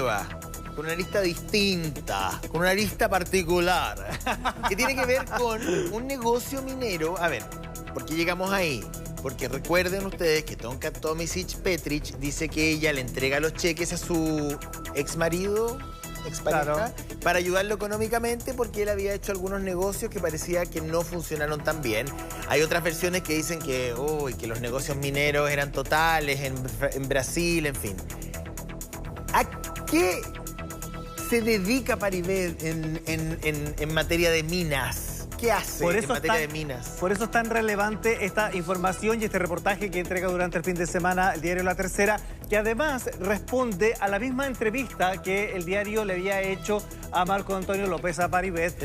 nueva, con una lista distinta, con una lista particular, que tiene que ver con un negocio minero. A ver, ¿por qué llegamos ahí? Porque recuerden ustedes que Tonka Tomisic Petric dice que ella le entrega los cheques a su expareja, Claro, para ayudarlo económicamente porque él había hecho algunos negocios que parecía que no funcionaron tan bien. Hay otras versiones que dicen que, que los negocios mineros eran totales en Brasil, en fin. ¿A qué se dedica Paribet en materia de minas? ¿Qué hace en materia de minas? Por eso es tan relevante esta información y este reportaje que entrega durante el fin de semana el diario La Tercera, que además responde a la misma entrevista que el diario le había hecho a Marco Antonio López a Paribet,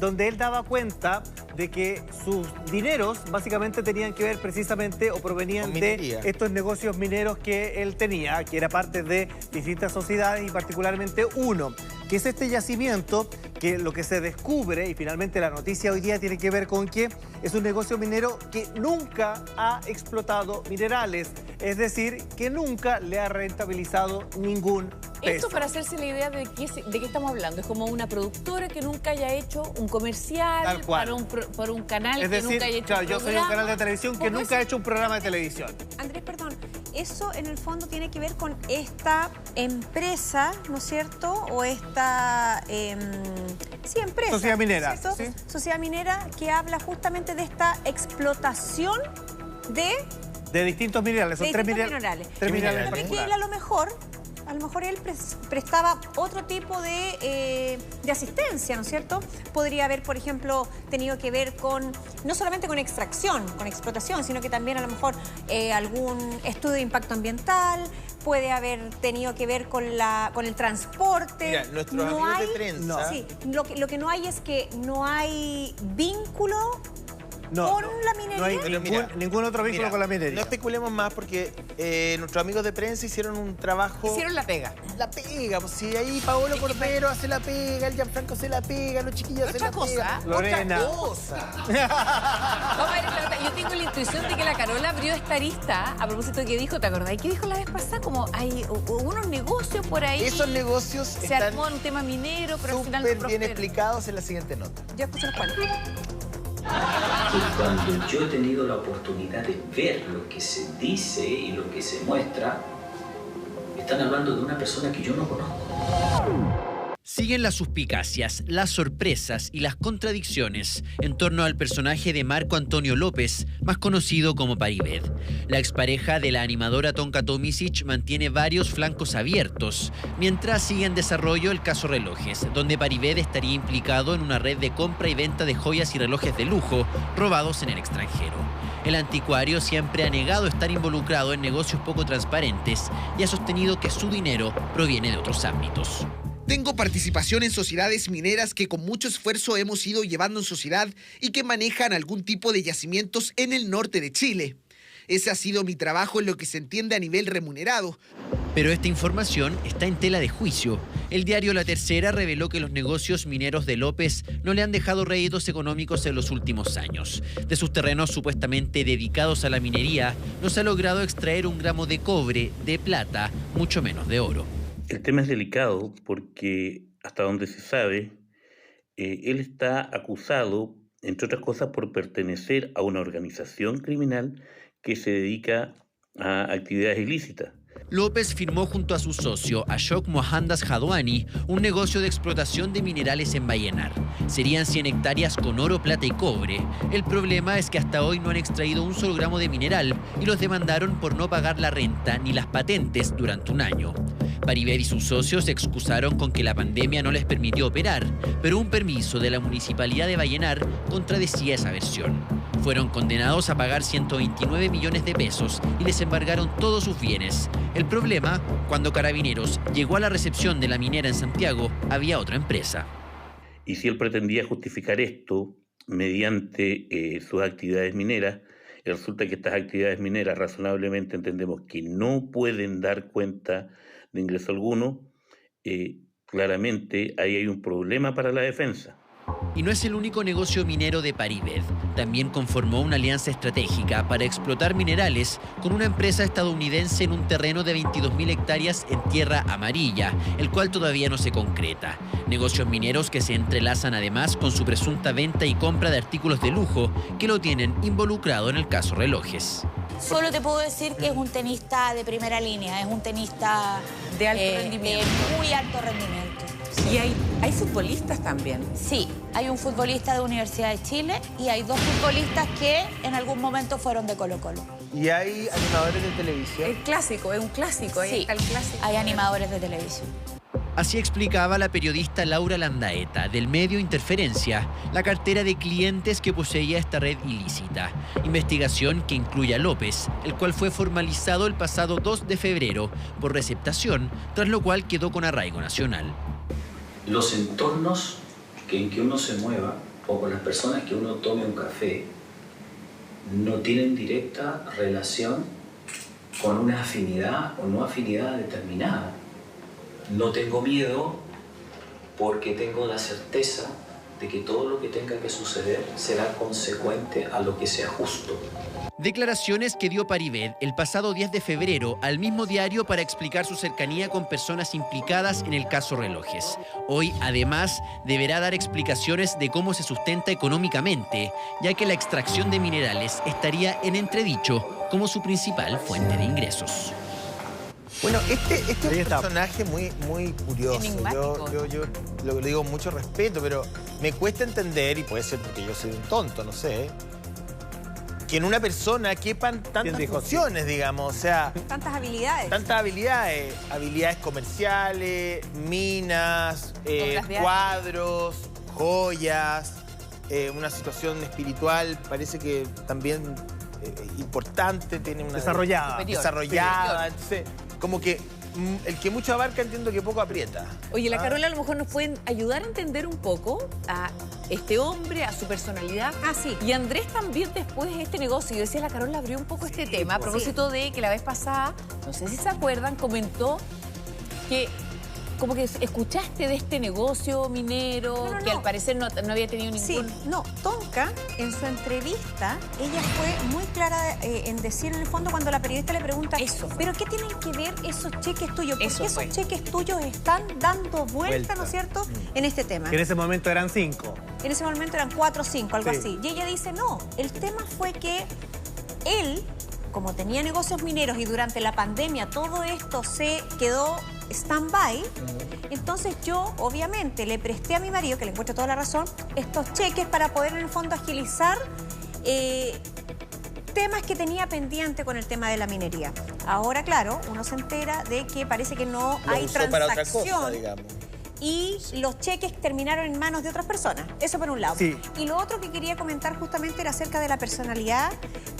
donde él daba cuenta de que sus dineros básicamente tenían que ver precisamente o provenían de estos negocios mineros que él tenía, que era parte de distintas sociedades y particularmente uno, que es este yacimiento, que lo que se descubre, y finalmente la noticia hoy día tiene que ver con que es un negocio minero que nunca ha explotado minerales, es decir, que nunca le ha rentabilizado ningún peso. Esto para hacerse la idea de qué estamos hablando, es como una productora que nunca haya hecho un comercial para un canal, es decir, que nunca haya hecho claro, un yo programa. soy un canal de televisión que nunca ha hecho un programa de televisión. Andrés, perdón, eso en el fondo tiene que ver con esta empresa, ¿no es cierto? O esta, empresa. Sociedad minera. ¿cierto? ¿Sí? Sociedad minera que habla justamente de esta explotación de distintos minerales, son tres minerales. Tres minerales en que él particular. a lo mejor él prestaba otro tipo de asistencia, ¿no es cierto? Podría haber, por ejemplo, tenido que ver con, no solamente con extracción, con explotación, sino que también a lo mejor algún estudio de impacto ambiental, puede haber tenido que ver con el transporte. Mira, nuestros amigos de prensa... Sí, lo que no hay es que no hay vínculo con la minería. No hay ningún otro vínculo con la minería. No especulemos más porque nuestros amigos de prensa hicieron un trabajo... Hicieron la pega. La pega, pues si ahí Paolo Cordero hace la pega, el Gianfranco hace la pega, los chiquillos hacen la pega. Lorena. Otra cosa. Vamos a ver, yo tengo la intuición de que la Carola abrió esta arista a propósito de que dijo, ¿te acordás? ¿Qué dijo la vez pasada? Como hay unos negocios por ahí. Esos negocios se armó un tema minero, pero al final no súper bien explicados en la siguiente nota. Yo escucho los cuales. Y cuando yo he tenido la oportunidad de ver lo que se dice y lo que se muestra, están hablando de una persona que yo no conozco. Siguen las suspicacias, las sorpresas y las contradicciones en torno al personaje de Marco Antonio López, más conocido como Paribet. La expareja de la animadora Tonka Tomisic mantiene varios flancos abiertos, mientras sigue en desarrollo el caso Relojes, donde Paribet estaría implicado en una red de compra y venta de joyas y relojes de lujo robados en el extranjero. El anticuario siempre ha negado estar involucrado en negocios poco transparentes y ha sostenido que su dinero proviene de otros ámbitos. Tengo participación en sociedades mineras que con mucho esfuerzo hemos ido llevando en sociedad y que manejan algún tipo de yacimientos en el norte de Chile. Ese ha sido mi trabajo en lo que se entiende a nivel remunerado. Pero esta información está en tela de juicio. El diario La Tercera reveló que los negocios mineros de López no le han dejado réditos económicos en los últimos años. De sus terrenos supuestamente dedicados a la minería, no se ha logrado extraer un gramo de cobre, de plata, mucho menos de oro. El tema es delicado porque, hasta donde se sabe, él está acusado, entre otras cosas, por pertenecer a una organización criminal que se dedica a actividades ilícitas. López firmó junto a su socio, Ashok Mohandas Jadwani, un negocio de explotación de minerales en Vallenar. Serían 100 hectáreas con oro, plata y cobre. El problema es que hasta hoy no han extraído un solo gramo de mineral y los demandaron por no pagar la renta ni las patentes durante un año. Paribet y sus socios se excusaron con que la pandemia no les permitió operar, pero un permiso de la Municipalidad de Vallenar contradecía esa versión. Fueron condenados a pagar 129 millones de pesos y les embargaron todos sus bienes. El problema, cuando Carabineros llegó a la recepción de la minera en Santiago, había otra empresa. Y si él pretendía justificar esto mediante sus actividades mineras, resulta que estas actividades mineras razonablemente entendemos que no pueden dar cuenta de ingreso alguno, claramente ahí hay un problema para la defensa. Y no es el único negocio minero de Paribed. También conformó una alianza estratégica para explotar minerales con una empresa estadounidense en un terreno de 22.000 hectáreas en tierra amarilla, el cual todavía no se concreta. Negocios mineros que se entrelazan además con su presunta venta y compra de artículos de lujo que lo tienen involucrado en el caso relojes. Solo te puedo decir que es un tenista de primera línea, es un tenista de alto rendimiento. De muy alto rendimiento. Sí. Y hay futbolistas también. Sí, hay un futbolista de Universidad de Chile y hay 2 futbolistas que en algún momento fueron de Colo-Colo. ¿Y hay animadores de televisión? El clásico, es un clásico. Sí, está el clásico. hay animadores de televisión. Así explicaba la periodista Laura Landaeta, del medio Interferencia, la cartera de clientes que poseía esta red ilícita. Investigación que incluye a López, el cual fue formalizado el pasado 2 de febrero por receptación, tras lo cual quedó con arraigo nacional. Los entornos en que uno se mueva o con las personas que uno tome un café no tienen directa relación con una afinidad o no afinidad determinada. No tengo miedo porque tengo la certeza de que todo lo que tenga que suceder será consecuente a lo que sea justo. Declaraciones que dio Paribed el pasado 10 de febrero al mismo diario para explicar su cercanía con personas implicadas en el caso Relojes. Hoy, además, deberá dar explicaciones de cómo se sustenta económicamente, ya que la extracción de minerales estaría en entredicho como su principal fuente de ingresos. Bueno, este es un personaje muy curioso. Enigmático. Yo lo digo con mucho respeto, pero me cuesta entender, y puede ser porque yo soy un tonto, no sé, que en una persona quepan tantas funciones, digamos, o sea... Tantas habilidades. Tantas habilidades. Habilidades comerciales, minas, cuadros, joyas, una situación espiritual, parece que también importante, tiene una... Desarrollada. Entonces, como que el que mucho abarca entiendo que poco aprieta. Oye, la Carola a lo mejor nos pueden ayudar a entender un poco a este hombre, a su personalidad. Ah, sí. Y Andrés también después de este negocio, yo decía, la Carola abrió un poco este tema a propósito de que la vez pasada, no sé si se acuerdan, comentó que como que escuchaste de este negocio minero, que al parecer no había tenido ningún... Sí, no, Tonka, en su entrevista, ella fue muy clara en decir en el fondo cuando la periodista le pregunta, ¿pero qué tienen que ver esos cheques tuyos? ¿Por qué esos cheques tuyos están dando vuelta, ¿no es cierto?, en este tema. Que en ese momento eran 5. En ese momento eran 4 o 5, algo así. Y ella dice, no, el tema fue que él, como tenía negocios mineros y durante la pandemia todo esto se quedó stand-by, entonces yo obviamente le presté a mi marido, que le encuentro toda la razón, estos cheques para poder en el fondo agilizar temas que tenía pendiente con el tema de la minería. Ahora, claro, uno se entera de que parece que no hay transacción para otra cosa, digamos. Y los cheques terminaron en manos de otras personas. Eso por un lado. Sí. Y lo otro que quería comentar justamente era acerca de la personalidad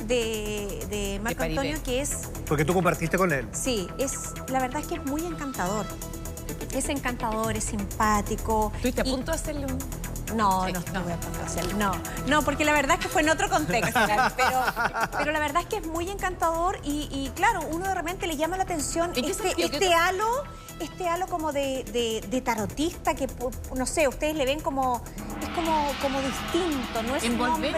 de Marco Antonio, que es... Porque tú compartiste con él. Sí, la verdad es que es muy encantador. Es encantador, es simpático. ¿Estuviste a punto de hacerle un...? No voy a poder hacerlo. No, porque la verdad es que fue en otro contexto. pero la verdad es que es muy encantador y claro, uno de repente le llama la atención este halo como de tarotista que, no sé, ustedes le ven como... Es como distinto, ¿no? Es un hombre,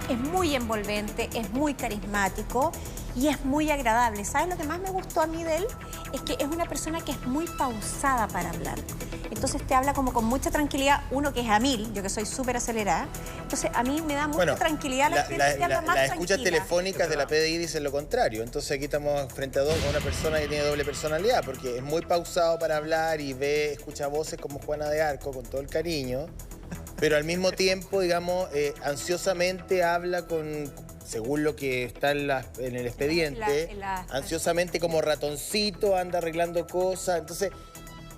es muy envolvente, es muy carismático y es muy agradable. ¿Sabes lo que más me gustó a mí de él? Es que es una persona que es muy pausada para hablar. Entonces te habla como con mucha tranquilidad, uno que es a 1000, yo que soy súper acelerada. Entonces a mí me da mucha tranquilidad la gente que habla más Las tranquila. escuchas telefónicas de la PDI dicen lo contrario. Entonces aquí estamos frente a una persona que tiene doble personalidad, porque es muy pausado para hablar y escucha voces como Juana de Arco, con todo el cariño, pero al mismo tiempo, digamos, ansiosamente habla según lo que está en el expediente, ansiosamente como ratoncito, anda arreglando cosas. Entonces,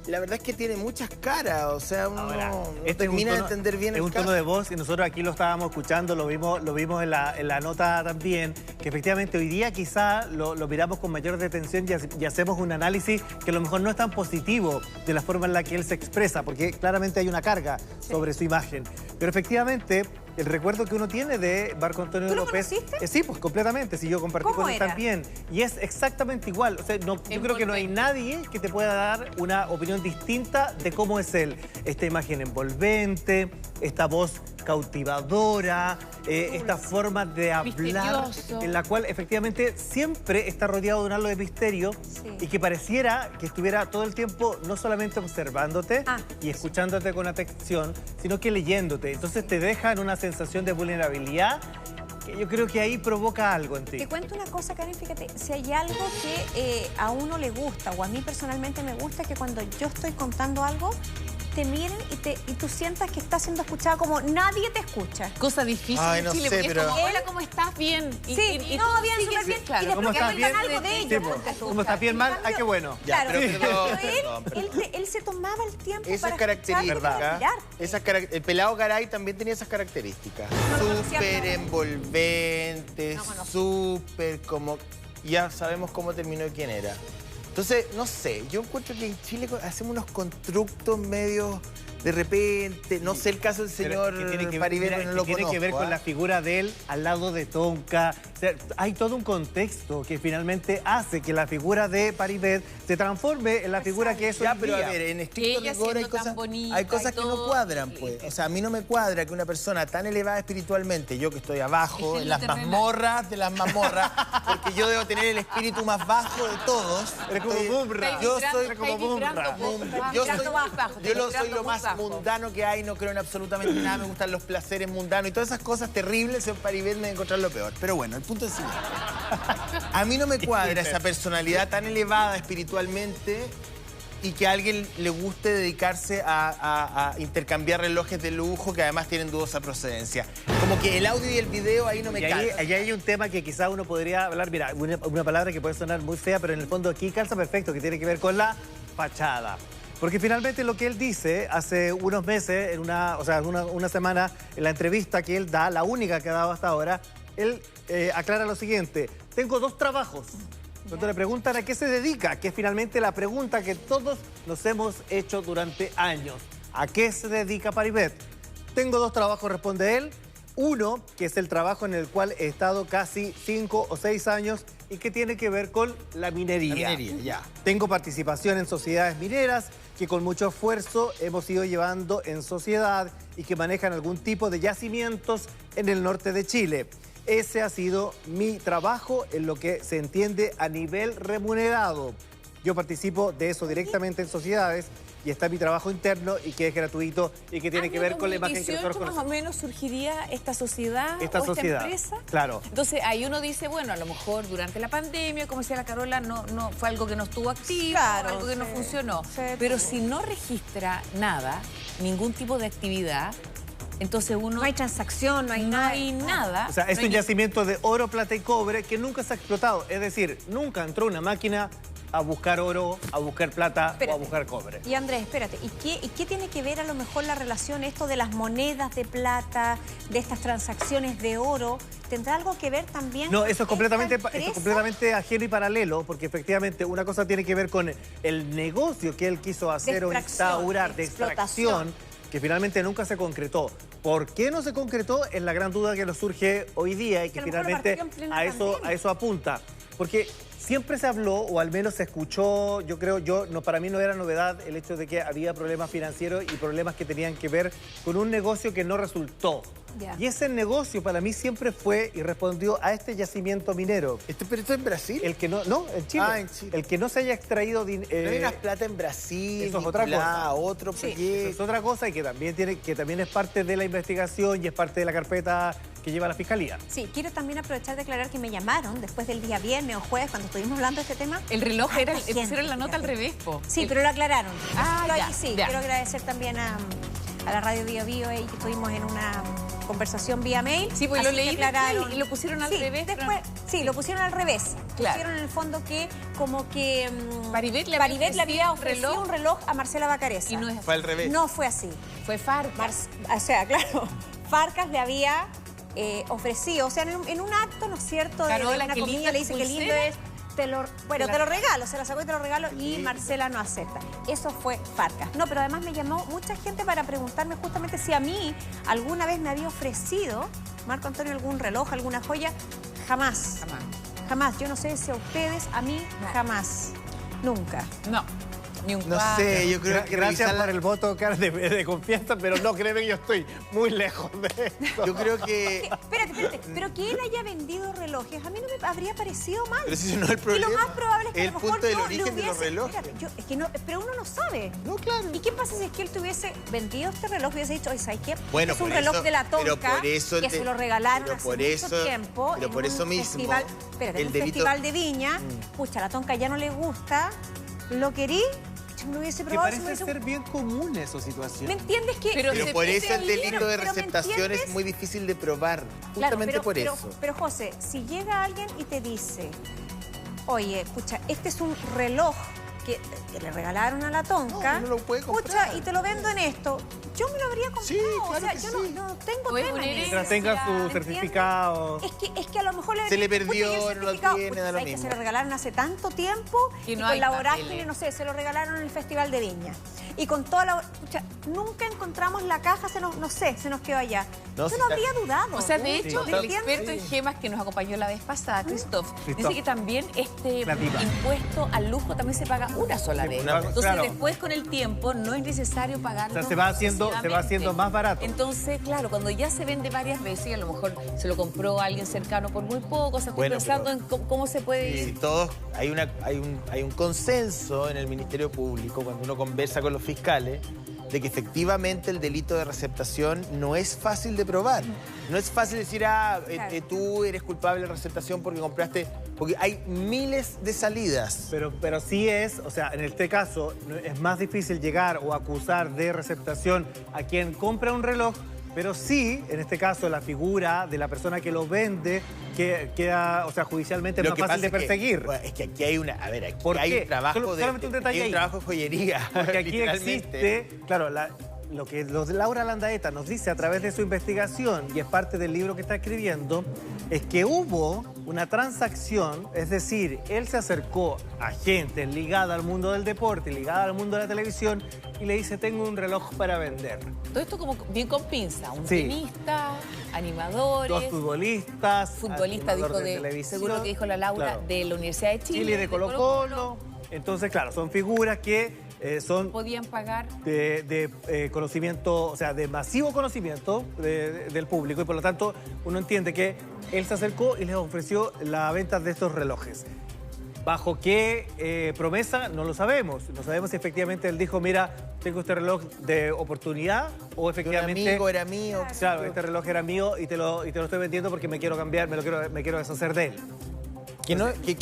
la verdad es que tiene muchas caras, o sea, uno no termina de entender bien el caso. Es un tono de voz y nosotros aquí lo estábamos escuchando, lo vimos en la nota también, que efectivamente hoy día quizá lo miramos con mayor detención y hacemos un análisis que a lo mejor no es tan positivo de la forma en la que él se expresa, porque claramente hay una carga sobre su imagen. Pero efectivamente, el recuerdo que uno tiene de Marco Antonio ¿Tú lo López. conociste? Sí, pues completamente. Sí, yo compartí ¿Cómo con él era? también. Y es exactamente igual. O sea, yo creo que no hay nadie que te pueda dar una opinión distinta de cómo es él. Esta imagen envolvente, esta voz cautivadora, esta forma de hablar, Misterioso. en la cual efectivamente siempre está rodeado de un halo de misterio y que pareciera que estuviera todo el tiempo no solamente observándote y escuchándote con atención, sino que leyéndote. Entonces te deja en una sensación de vulnerabilidad que yo creo que ahí provoca algo en ti. Te cuento una cosa, Karen, fíjate, si hay algo que a uno le gusta, o a mí personalmente me gusta, que cuando yo estoy contando algo, te miren y tú sientas que estás siendo escuchada como nadie te escucha. Cosa difícil Ay, en no Chile, sé, porque pero- es como, hola, ¿cómo estás? Bien. Sí, no, bien, súper bien. Claro. Y después ¿Cómo que estás cuentan bien? algo de Sí, ellos. pues. ponte tú. ¿Cómo estás bien mal? ¡Ay, qué bueno! Ya, Claro, pero él se tomaba el tiempo Esas para escucharte, para características, mirarte. el pelado Garay también tenía esas características. No lo conocía, Súper pero- envolvente, No conozco. súper como... Ya sabemos cómo terminó y quién era. Entonces, no sé, yo encuentro que en Chile hacemos unos constructos medios de repente. No sé el caso del Pero señor que tiene que ver, Paribet, mira, no que lo tiene que ver conozco, con la figura de él al lado de Tonka. O sea, hay todo un contexto que finalmente hace que la figura de Paribet se transforme en la figura que es Ya, hoy pero a día. ver, en estricto ella rigor siendo tan bonita hay cosas y que no todo, cuadran, pues. O sea, a mí no me cuadra que una persona tan elevada espiritualmente, yo que estoy abajo, Es en las lo terrenal. mazmorras de las mazmorras, porque yo debo tener el espíritu más bajo de todos. Eres como Estoy- Mumra. Yo Estáis soy vibrando, como estáis Mumra. vibrando Yo vibrando soy, más bajo, yo estáis soy lo vibrando más muy bajo. mundano que hay, no creo en absolutamente nada, me gustan los placeres mundanos y todas esas cosas terribles, el señor Paribet me va a encontrar lo peor. Pero bueno, el punto es el siguiente. A mí no me cuadra esa personalidad tan elevada espiritualmente y que a alguien le guste dedicarse a intercambiar relojes de lujo que además tienen dudosa procedencia. Como que el audio y el video ahí no me Y ahí, calzan. ahí hay un tema que quizá uno podría hablar, mira, una palabra que puede sonar muy fea, pero en el fondo aquí calza perfecto, que tiene que ver con la fachada. Porque finalmente lo que él dice hace unos meses, en una semana, en la entrevista que él da, la única que ha dado hasta ahora, él aclara lo siguiente: tengo 2 trabajos. Cuando le preguntan a qué se dedica, que es finalmente la pregunta que todos nos hemos hecho durante años. ¿A qué se dedica Paribet? Tengo 2 trabajos, responde él. Uno, que es el trabajo en el cual he estado casi 5 o 6 años y que tiene que ver con la minería. La minería, ya. Tengo participación en sociedades mineras que con mucho esfuerzo hemos ido llevando en sociedad y que manejan algún tipo de yacimientos en el norte de Chile. Ese ha sido mi trabajo en lo que se entiende a nivel remunerado. Yo participo de eso directamente en sociedades y está mi trabajo interno y que es gratuito y que tiene que ver con la imagen que nosotros más o conocemos. menos surgiría esta sociedad Esta o sociedad, esta empresa. claro. Entonces ahí uno dice, bueno, a lo mejor durante la pandemia, como decía la Carola, no fue algo que no estuvo activo, Claro, algo que no sí. funcionó. Sí, Pero tuvo. si no registra nada, ningún tipo de actividad, entonces uno No hay transacción, no hay no nada. hay nada. O sea, es no hay un yacimiento de oro, plata y cobre que nunca se ha explotado. Es decir, nunca entró una máquina a buscar oro, a buscar plata o a Espérate. buscar cobre. Y Andrés, espérate, ¿y qué tiene que ver a lo mejor la relación esto de las monedas de plata, de estas transacciones de oro? ¿Tendrá algo que ver también? No, con eso es completamente, esta empresa? ajeno y paralelo, porque efectivamente una cosa tiene que ver con el negocio que él quiso hacer o extracción, instaurar, de explotación. extracción, que finalmente nunca se concretó. ¿Por qué no se concretó? Es la gran duda que nos surge hoy día y que a lo mejor finalmente partió en plena a pandemia. eso apunta. Porque siempre se habló, o al menos se escuchó, para mí no era novedad el hecho de que había problemas financieros y problemas que tenían que ver con un negocio que no resultó. Ya. Y ese negocio para mí siempre fue y respondió a este yacimiento minero. ¿Pero esto es en Brasil? El que no, en Chile. Ah, en Chile. El que no se haya extraído ¿No hay unas plata en Brasil? eso es otra vinculada cosa. a otro eso proyecto. es otra cosa y que también es parte de la investigación y es parte de la carpeta que lleva la fiscalía. Sí, quiero también aprovechar de aclarar que me llamaron después del día viernes o jueves cuando estuvimos hablando de este tema. El reloj era, Harta gente, pusieron la nota al fíjate. revés, po. Sí, pero lo aclararon. Ah, Pero ya, ahí sí, ya. quiero agradecer también a la radio Bio Bio y que estuvimos en una conversación vía mail. Sí, pues lo Así que leí aclararon. después y lo pusieron al Sí, revés, pero- Después, sí, lo pusieron al revés. Claro. Pusieron en el fondo que como que Paribet le había ofrecido un reloj a Marcela Bacareza. Y no es Fue al revés. No fue así. Fue Farcas. O sea, claro, Farcas le había ofrecido, o sea, en un acto, ¿no es cierto? De Carola, una qué comida linda le dice tu que lindo pulsera. es. te lo regalo, se la sacó y te lo regalo y Marcela no acepta. Eso fue Farca. No, pero además me llamó mucha gente para preguntarme justamente si a mí alguna vez me había ofrecido Marco Antonio algún reloj, alguna joya. Jamás. Jamás. Yo no sé si a ustedes, a mí, jamás. Nunca. No. Ni un No sé, yo creo que Gracias por el voto de confianza, pero no, créeme que yo estoy muy lejos de esto. Yo creo que... Espérate. Pero que él haya vendido relojes, a mí no me habría parecido mal. Pero ese no es el problema. Y lo más probable es que el a lo mejor punto del no origen le de los hubiese... relojes. Espérate, es que no, pero uno no sabe. No, claro. ¿Y qué pasa si es que él tuviese vendido este reloj y hubiese dicho, oye, ¿sabes qué? Bueno, es un por reloj eso- de la pero Tonka por eso que se lo regalaron hace mucho tiempo. Pero en por un eso mismo, festival, espérate, en un delito- festival de Viña. Pucha, la Tonka ya no le gusta. ¿Lo querí? Yo no hubiese Que probado. parece ser bien común esa situación. ¿Me entiendes que? Pero Pero por eso el delito de pero ¿me receptación entiendes? es muy difícil de probar. Claro, Justamente por eso. Pero, José, si llega alguien y te dice, oye, pucha, este es un reloj que le regalaron a la Tonka, No, uno lo puede comprar. pucha, y te lo vendo en esto, yo me lo habría comprado. Sí, claro o sea, que yo sí. no tengo Puede tema en poner eso. Mientras tenga su ¿Me entiendes? certificado. Es que a lo mejor Se le pucha, perdió, y el no lo certificado, tiene, pucha, da lo ¿sabes que mismo. se lo regalaron hace tanto tiempo Y y no con hay la papeles. vorágine, no sé, se lo regalaron en el Festival de Viña. Y con toda la... Pucha, nunca encontramos la caja, se nos quedó allá. No, Yo si no está- habría dudado. O sea, de hecho, ¿me el entiendes? experto en gemas que nos acompañó la vez pasada, Christoph, dice que también este La diva. impuesto al lujo también se paga una sola vez. una vez. Entonces, Claro. después con el tiempo no es necesario pagarlo. O sea, se va haciendo más barato. Entonces, claro, cuando ya se vende varias veces y a lo mejor se lo compró alguien cercano por muy poco, o sea, estoy Bueno, pensando pero- en cómo se puede Y ir. todos, hay un consenso en el Ministerio Público, cuando uno conversa con los fiscales, de que efectivamente el delito de receptación no es fácil de probar. No es fácil decir, Claro. tú eres culpable de receptación porque compraste... Porque hay miles de salidas. Pero sí es, o sea, en este caso es más difícil llegar o acusar de receptación a quien compra un reloj, pero sí, en este caso, la figura de la persona que lo vende que queda, o sea, judicialmente es Lo más que fácil de pasa es que, perseguir. bueno, es que aquí hay una... A ver, aquí ¿Por hay qué? un trabajo Solamente un detalle hay un ahí. trabajo de joyería, Porque aquí literalmente. existe, claro, lo que Laura Landaeta nos dice a través de su investigación, y es parte del libro que está escribiendo, es que hubo una transacción, es decir, él se acercó a gente ligada al mundo del deporte, ligada al mundo de la televisión, y le dice, tengo un reloj para vender. Todo esto como bien con pinza, un Sí. tenista, animadores, Dos futbolistas, futbolista animador dijo televisión, seguro que dijo la Laura, claro. de la Universidad de Chile. Chile de Colo-Colo. Entonces, claro, son figuras que son Podían pagar. de conocimiento, o sea, de masivo conocimiento del público, y por lo tanto uno entiende que él se acercó y les ofreció la venta de estos relojes. ¿Bajo qué promesa? No lo sabemos. No sabemos si efectivamente él dijo, mira, tengo este reloj de oportunidad, o Un efectivamente... amigo era mío. Claro, este reloj era mío y te lo estoy vendiendo porque me quiero cambiar, me quiero deshacer de él. Que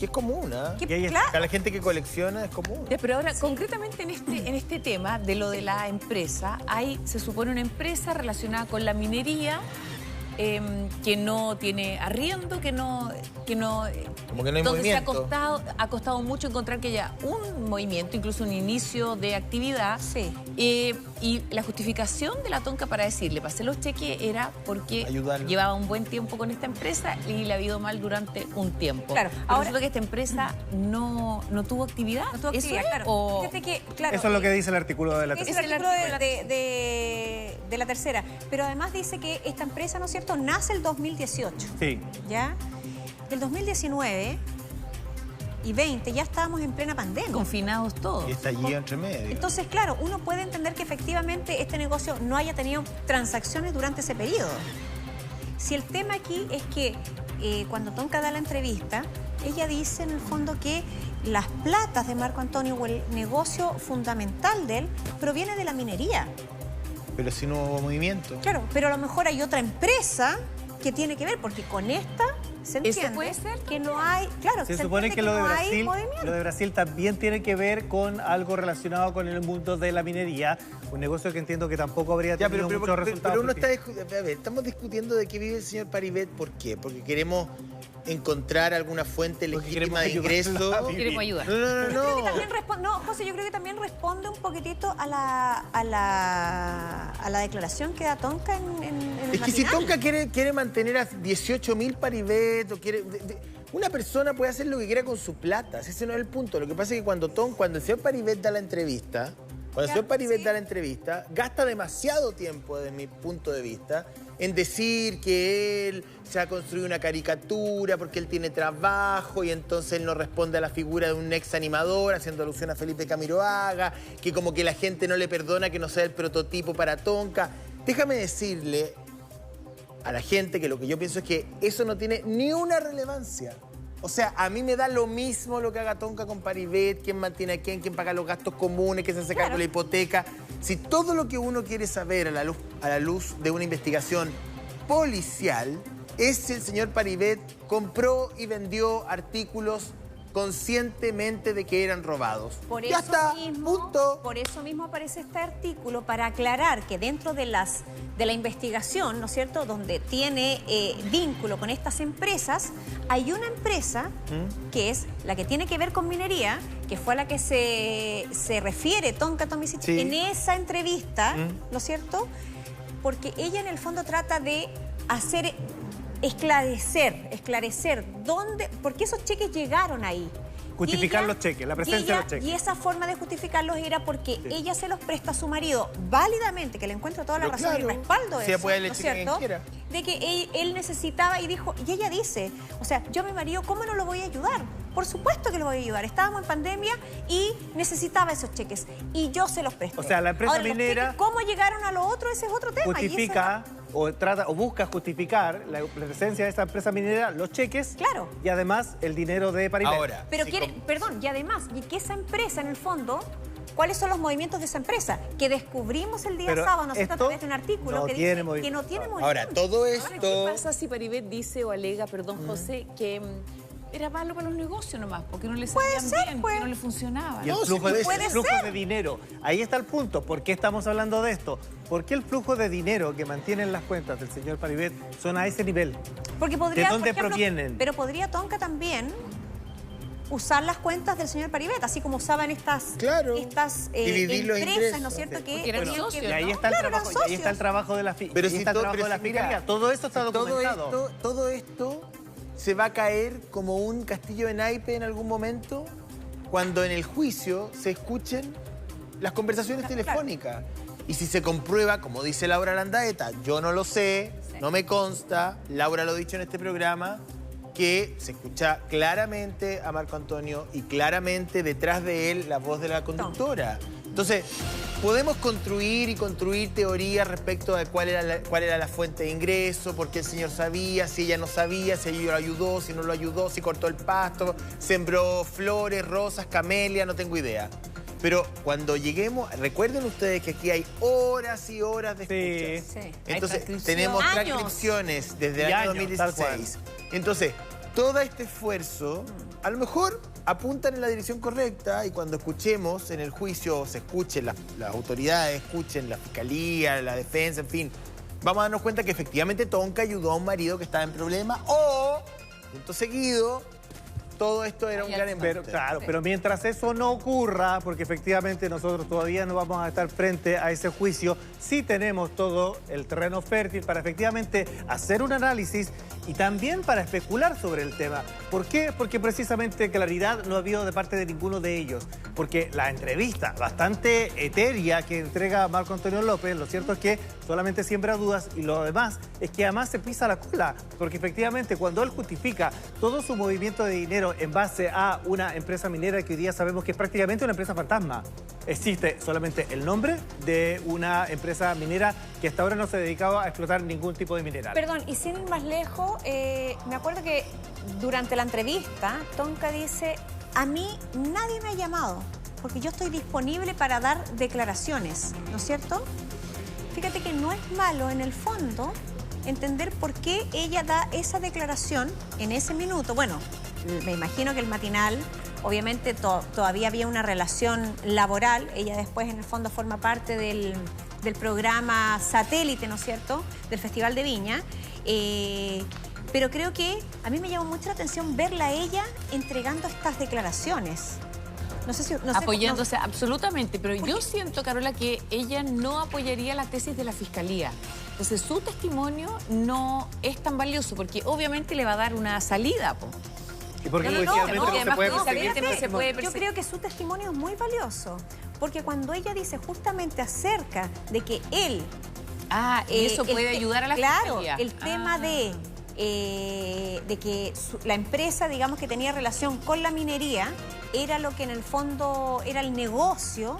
es común, ¿ah? Que- Y ahí está. claro, Para la gente que colecciona es común. Ya, pero ahora, concretamente en este tema de lo de la empresa, hay, se supone, una empresa relacionada con la minería que no tiene arriendo, que no Como que no hay donde movimiento. ha costado mucho encontrar que haya un movimiento, incluso un inicio de actividad. Sí. Y la justificación de la Tonka para decirle, pasé los cheques, era porque Ayudarlo. llevaba un buen tiempo con esta empresa y le había ido mal durante un tiempo. Claro, Pero ahora- resulta que esta empresa no tuvo actividad. no tuvo ¿Eso actividad, es? claro. O- Fíjate que, claro, Eso es lo que dice el artículo de la es tercera. el artículo de la tercera. Pero además dice que esta empresa, ¿no es cierto?, nace el 2018. Sí. ¿Ya? El 2019 y 20 ya estábamos en plena pandemia. confinados todos. Y está allí entre medio. Entonces, claro, uno puede entender que efectivamente este negocio no haya tenido transacciones durante ese periodo. Si el tema aquí es que cuando Tonka da la entrevista, ella dice en el fondo que las platas de Marco Antonio o el negocio fundamental de él proviene de la minería. Pero si no hubo movimiento. Claro, pero a lo mejor hay otra empresa que tiene que ver, porque con esta se entiende puede ser? que no hay, claro, Se supone que lo de no hay Brasil, movimiento. lo de Brasil también tiene que ver con algo relacionado con el mundo de la minería, un negocio que entiendo que tampoco habría Ya, tenido muchos resultados. pero uno está porque- a ver, estamos discutiendo de qué vive el señor Paribet. ¿Por qué? Porque queremos encontrar alguna fuente Porque legítima de queremos ayudarla ingreso. a vivir. Queremos ayudar. No, no, Yo creo que no. también no, José, yo creo que también responde un poquitito a la declaración que da Tonka en el Es que si matinal. Tonka quiere mantener a 18.000 Paribet o quiere... Una persona puede hacer lo que quiera con su plata, ese no es el punto. Lo que pasa es que cuando el señor Paribet da la entrevista, gasta demasiado tiempo, desde mi punto de vista, en decir que él se ha construido una caricatura porque él tiene trabajo y entonces él no responde a la figura de un ex animador, haciendo alusión a Felipe Camiroaga, que como que la gente no le perdona que no sea el prototipo para Tonka. Déjame decirle a la gente que lo que yo pienso es que eso no tiene ni una relevancia. O sea, a mí me da lo mismo lo que haga Tonka con Paribet, quién mantiene a quién paga los gastos comunes, quién se hace cargo de la hipoteca. Si todo lo que uno quiere saber a la luz de una investigación policial es si el señor Paribet compró y vendió artículos conscientemente de que eran robados. Ya está, punto. Por eso mismo aparece este artículo, para aclarar que dentro de la investigación, ¿no es cierto?, donde tiene vínculo con estas empresas, hay una empresa que es la que tiene que ver con minería, que fue a la que se refiere Tonka Tomisic en esa entrevista, ¿no es cierto?, porque ella en el fondo trata de hacer... esclarecer dónde, por qué esos cheques llegaron ahí. Justificar los cheques, la presencia de los cheques. Y esa forma de justificarlos era porque ella se los presta a su marido válidamente, que le encuentro toda la razón y respaldo de eso, ¿no es cierto? De que él necesitaba y dijo, y ella dice, o sea, yo a mi marido, ¿cómo no lo voy a ayudar? Por supuesto que lo voy a ayudar. Estábamos en pandemia y necesaba esos cheques. Y yo se los presté. O sea, la empresa minera... Cheques, ¿cómo llegaron a lo otro? Ese es otro tema. Justifica o busca justificar la presencia de esa empresa minera, los cheques. Claro. Y además el dinero de Paribet. Ahora. Pero perdón, y además, y que esa empresa en el fondo... ¿Cuáles son los movimientos de esa empresa? Que descubrimos el día sábado, ¿no? A través de un artículo que dice que no tiene movimiento. Ahora, todo esto... Ahora, ¿qué pasa si Paribet dice o alega, perdón, José, que era malo para los negocios nomás, porque no le salían bien, que no le funcionaban? Y el flujo de dinero. Ahí está el punto. ¿Por qué estamos hablando de esto? ¿Por qué el flujo de dinero que mantienen las cuentas del señor Paribet son a ese nivel? Porque podría, ¿de dónde por ejemplo, provienen? Pero podría Tonka también usar las cuentas del señor Paribet, así como usaban estas empresas, ¿no es cierto? Que eran socios, y ahí está el trabajo, y ahí está el trabajo de la fiscalía. Todo esto está documentado. Todo esto se va a caer como un castillo de naipe en algún momento cuando en el juicio se escuchen las conversaciones telefónicas. Y si se comprueba, como dice Laura Landaeta, yo no lo sé, no me consta, Laura lo ha dicho en este programa, que se escucha claramente a Marco Antonio y claramente detrás de él la voz de la conductora. Entonces, podemos construir y construir teorías respecto de cuál era la fuente de ingreso, por qué el señor sabía, si ella no sabía, si ella lo ayudó, si no lo ayudó, si cortó el pasto, sembró flores, rosas, camelias, no tengo idea. Pero cuando lleguemos, recuerden ustedes que aquí hay horas y horas de escuchas. Sí. Entonces, tenemos transcripciones desde el año 2016. Entonces, todo este esfuerzo, a lo mejor apuntan en la dirección correcta y cuando escuchemos en el juicio, se escuchen las autoridades, escuchen la fiscalía, la defensa, en fin, vamos a darnos cuenta que efectivamente Tonka ayudó a un marido que estaba en problema o, punto seguido, todo esto era un gran embuste. Pero mientras eso no ocurra, porque efectivamente nosotros todavía no vamos a estar frente a ese juicio, sí tenemos todo el terreno fértil para efectivamente hacer un análisis y también para especular sobre el tema. ¿Por qué? Porque precisamente claridad no ha habido de parte de ninguno de ellos. Porque la entrevista bastante etérea que entrega Marco Antonio López, lo cierto es que solamente siembra dudas y lo demás es que además se pisa la cola. Porque efectivamente cuando él justifica todo su movimiento de dinero en base a una empresa minera que hoy día sabemos que es prácticamente una empresa fantasma. Existe solamente el nombre de una empresa minera que hasta ahora no se dedicaba a explotar ningún tipo de mineral. Perdón, y sin ir más lejos, me acuerdo que durante la entrevista, Tonka dice, a mí nadie me ha llamado, porque yo estoy disponible para dar declaraciones, ¿no es cierto? Fíjate que no es malo en el fondo entender por qué ella da esa declaración en ese minuto. Bueno, me imagino que el matinal, obviamente todavía había una relación laboral. Ella después en el fondo forma parte del programa satélite, ¿no es cierto?, del Festival de Viña. Pero creo que a mí me llamó mucho la atención verla a ella entregando estas declaraciones. No sé si... Apoyándose, absolutamente, pero yo siento, Carola, que ella no apoyaría la tesis de la Fiscalía. Entonces, su testimonio no es tan valioso, porque obviamente le va a dar una salida, po. Y porque No, efectivamente porque no se además puede judicialmente conseguir. no se puede Yo perseguir. creo que su testimonio es muy valioso, porque cuando ella dice justamente acerca de que él... Y eso puede ayudar a la Claro, fiscalía. el tema de que la empresa, digamos, que tenía relación con la minería, era lo que en el fondo era el negocio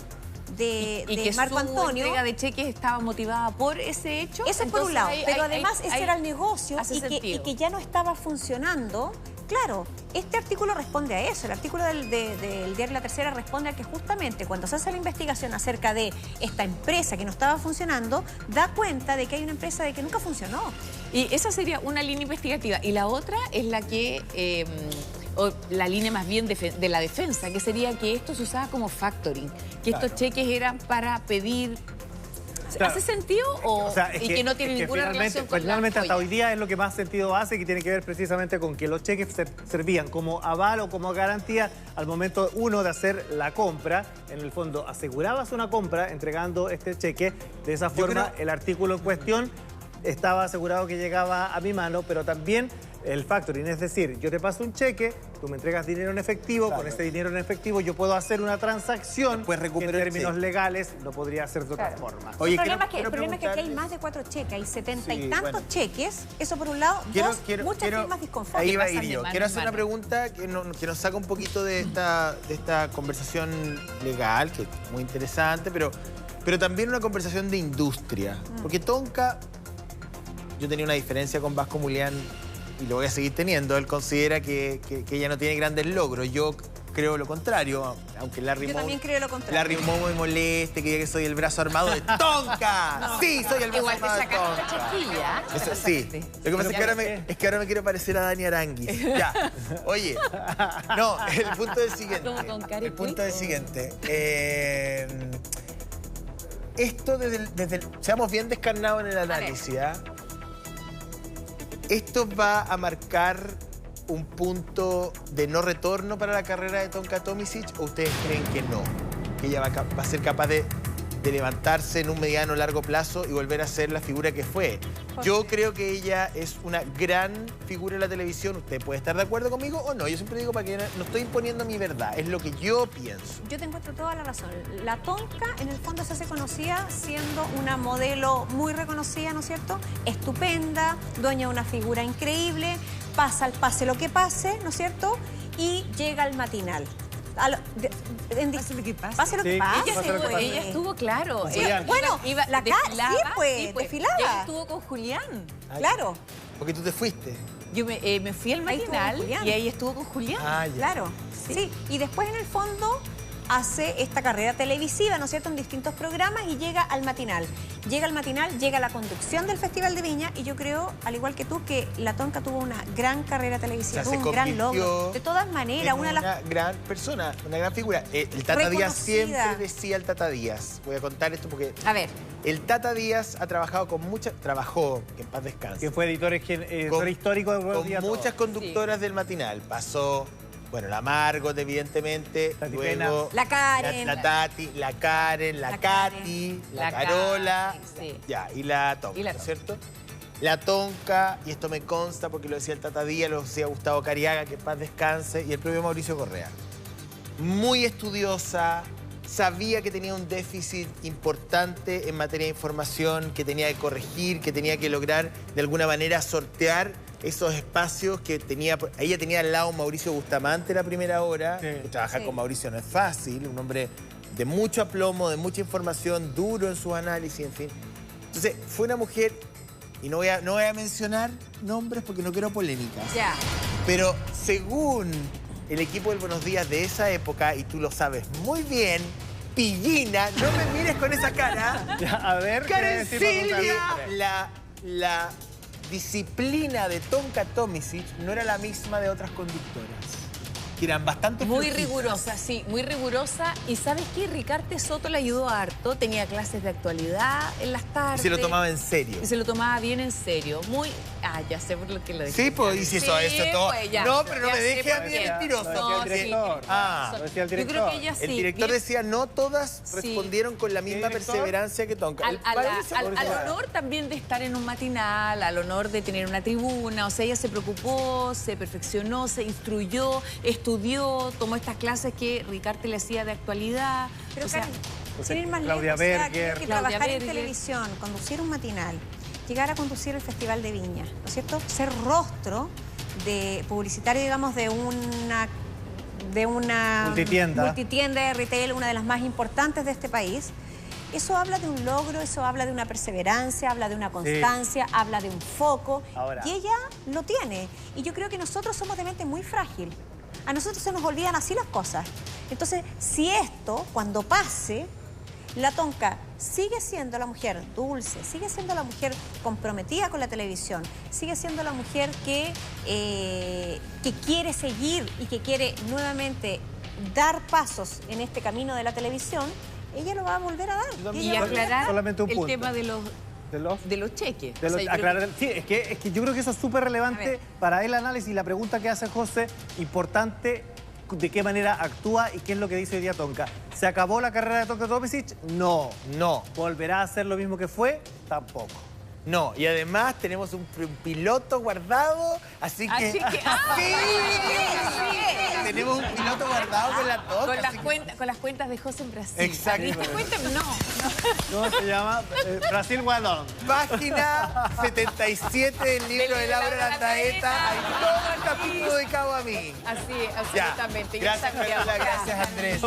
de y que Marco su Antonio. entrega de cheques estaba motivada por ese hecho. Eso es por un lado, pero además ese era el negocio hace y sentido. que ya no estaba funcionando. Claro, este artículo responde a eso. El artículo del diario La Tercera responde a que justamente cuando se hace la investigación acerca de esta empresa que no estaba funcionando, da cuenta de que hay una empresa de que nunca funcionó. Y esa sería una línea investigativa. Y la otra es la que, o la línea más bien de la defensa, que sería que esto se usaba como factoring, que estos cheques eran para pedir... Claro. ¿Hace sentido o sea, es y que no tiene es ninguna relación con finalmente la hasta joya? hoy día es lo que más sentido hace, que tiene que ver precisamente con que los cheques servían como aval o como garantía al momento uno de hacer la compra. En el fondo asegurabas una compra entregando este cheque. De esa forma el artículo en cuestión estaba asegurado que llegaba a mi mano, pero también el factoring, es decir, yo te paso un cheque, tú me entregas dinero en efectivo, con ese dinero en efectivo yo puedo hacer una transacción Después que en recupero el términos cheque. legales no podría hacer de otra forma. Oye, el problema, quiero es que aquí hay preguntarles- más de 4 cheques, hay 70 y Sí, tantos bueno. cheques. Eso por un lado. Dos, muchas firmas disconformes. Ahí va a pasan ir de yo. mano Quiero en hacer una mano. pregunta que nos saca un poquito de esta conversación legal, que es muy interesante, pero también una conversación de industria. Porque Tonka, yo tenía una diferencia con Vasco Mulián y lo voy a seguir teniendo. Él considera que ella no tiene grandes logros. Yo creo lo contrario, aunque Larry Yo Moe... también creo lo contrario. Larry Moe me moleste, que diga que soy el brazo armado de Tonka. Sí, soy el brazo Igual te armado de sacaste Tonka. la chaquilla. Eso sí. Lo que pasa es que ahora me quiero parecer a Dani Aranguis. Ya. Oye. No, el punto es el siguiente. Como con cara y El punto es el pico. siguiente. Esto seamos bien descarnados en el análisis, ¿ah? Esto va a marcar un punto de no retorno para la carrera de Tonka Tomisic, o ustedes creen que no, que ella va a ser capaz de levantarse en un mediano o largo plazo y volver a ser la figura que fue. Yo creo que ella es una gran figura en la televisión. Usted puede estar de acuerdo conmigo o no. Yo siempre digo para que no estoy imponiendo mi verdad, es lo que yo pienso. Yo te encuentro toda la razón. La Tonka, en el fondo, se hace conocida siendo una modelo muy reconocida, ¿no es cierto? Estupenda, dueña de una figura increíble, pase lo que pase, ¿no es cierto? Y llega al matinal. Pase lo que pase. Pase lo que Sí, pase. pase lo que pase. Ella estuvo, claro. Sí, ella bueno, la cara, desfilaba, sí, pues, desfilaba. Ella estuvo con Julián. Claro, Porque tú te fuiste. Yo me fui al Ahí estuvo matinal Julián. y ahí estuvo con Julián. Ah, ya. claro. Sí. Y después, en el fondo, hace esta carrera televisiva, ¿no es cierto?, en distintos programas y llega al matinal. Llega al matinal, llega a la conducción del Festival de Viña y yo creo, al igual que tú, que la Tonka tuvo una gran carrera televisiva, O sea, se tuvo un gran convirtió logro. De todas maneras, Es una de las... una gran persona, una gran figura. El Tata Díaz Reconocida. siempre decía el Tata Díaz. Voy a contar esto porque A ver, el Tata Díaz ha trabajado con trabajó, que en paz descanse, Que fue editor histórico de Buenos con Días a muchas Todos. conductoras del matinal. Pasó, bueno, la Margot, evidentemente, Tati luego la Karen. la Tati, la Karen, la La Katy, la La Carola, Karen, sí. ya, y la Tonka, Y la ¿no es Tonka. cierto? La Tonka, y esto me consta porque lo decía el Tata Díaz, lo decía Gustavo Cariaga, que en paz descanse, y el propio Mauricio Correa. Muy estudiosa, sabía que tenía un déficit importante en materia de información, que tenía que corregir, que tenía que lograr de alguna manera sortear esos espacios que tenía. Ella tenía al lado Mauricio Bustamante la primera hora. Sí. Que trabajar Sí. con Mauricio no es fácil, un hombre de mucho aplomo, de mucha información, duro en sus análisis, en fin. Entonces, fue una mujer, y no voy a mencionar nombres porque no quiero polémicas. ya. Pero según el equipo del Buenos Días de esa época, y tú lo sabes muy bien, Pillina, no me mires con esa cara. Ya, a ver, Karen ¿qué decimos Silvia, nosotros? la disciplina de Tonka Tomisic no era la misma de otras conductoras, que eran bastante Muy flojitas. rigurosa, sí, muy rigurosa. Y ¿sabes qué? Ricarte Soto le ayudó harto. Tenía clases de actualidad en las tardes. Y se lo tomaba en serio. Y se lo tomaba bien en serio. ya sé por lo que lo dije. Sí, pues, y si eso todo. Pues, ya, no, pero no ya me sé deje a por mí qué. mentiroso. No, sí. director. Ah. Lo decía el Yo director. creo que ella sí. El director Bien. decía, no todas respondieron con la misma director? perseverancia que Tonka. Al honor también de estar en un matinal, al honor de tener una tribuna, o sea, ella se preocupó, se perfeccionó, se instruyó, estudió, tomó estas clases que Ricarte le hacía de actualidad. Pero o sea, Karen, sin ir más Claudia lejos, o sea, Berger. creo que Claudia trabajar en Berger. televisión, conducir un matinal, llegar a conducir el Festival de Viña, ¿no es cierto? Ser rostro de publicitario, digamos, de una Multitienda. multitienda de retail, una de las más importantes de este país. Eso habla de un logro, eso habla de una perseverancia, habla de una constancia, habla de un foco. Ahora. Y ella lo tiene. Y yo creo que nosotros somos de mente muy frágil. A nosotros se nos olvidan así las cosas. Entonces, si esto, cuando pase, la Tonka sigue siendo la mujer dulce, sigue siendo la mujer comprometida con la televisión, sigue siendo la mujer que quiere seguir y que quiere nuevamente dar pasos en este camino de la televisión, ella lo va a volver a dar. y aclarar Solamente un el punto. tema de los cheques. De O sea, los- yo creo aclarar- sí, es que yo creo que eso es súper A relevante ver. para el análisis y la pregunta que hace José, importante de qué manera actúa y qué es lo que dice hoy día Tonka. ¿Se acabó la carrera de Tonka Tomisic? No. No, ¿Volverá a hacer lo mismo que fue? Tampoco. no. Y además tenemos un piloto guardado, así que... Así que- ¡Sí! Tenemos un piloto guardado con la Tonka. con, así que- con las cuentas de José en Brasil. Exacto. ¿Te diste cuenta? No. ¿Cómo se llama? Brasil Wallon. Página 77 del libro de Laura Landaeta. Hay todo el capítulo dedicado a mí. Así, Ya. absolutamente. Gracias, Ya sabía. Carola. Gracias, Andrés.